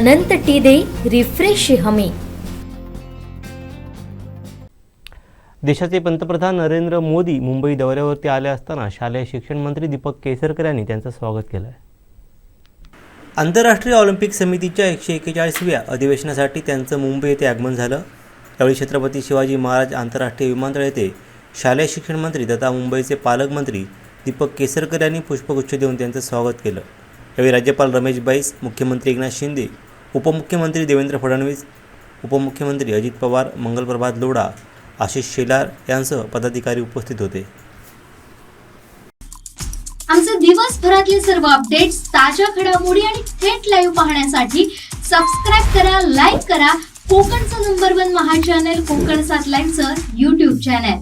अनंत T दे refresh हमी। देशाचे पंतप्रधान नरेंद्र मोदी मुंबई दौऱ्यावरती आले असताना शालेय शिक्षण मंत्री दीपक केसरकर यांनी त्यांचं स्वागत केलं आहे। आंतरराष्ट्रीय ऑलिम्पिक समितीच्या 141व्या अधिवेशनासाठी त्यांचं मुंबई येथे आगमन झालं। यावेळी छत्रपती शिवाजी महाराज आंतरराष्ट्रीय विमानतळ येथे शालेय शिक्षण मंत्री तथा मुंबईचे पालकमंत्री दीपक केसरकर यांनी पुष्पगुच्छ देऊन त्यांचं स्वागत केलं। यावेळी राज्यपाल रमेश बैस, मुख्यमंत्री एकनाथ शिंदे, उपमुख्यमंत्री देवेंद्र फडणवीस, उपमुख्यमंत्री अजित पवार, मंगलप्रभात लोढा, आशिष शेलार यांसह पदाधिकारी उपस्थित होते। आमचे दिवसभरातले सर्व अपडेट्स, ताज्या घडामोडी आणि थेट लाईव्ह पाहण्यासाठी सबस्क्राइब करा, लाईक करा कोकणचं नंबर 1 महा चॅनल कोकण 7 लाईव्हचं YouTube चॅनल।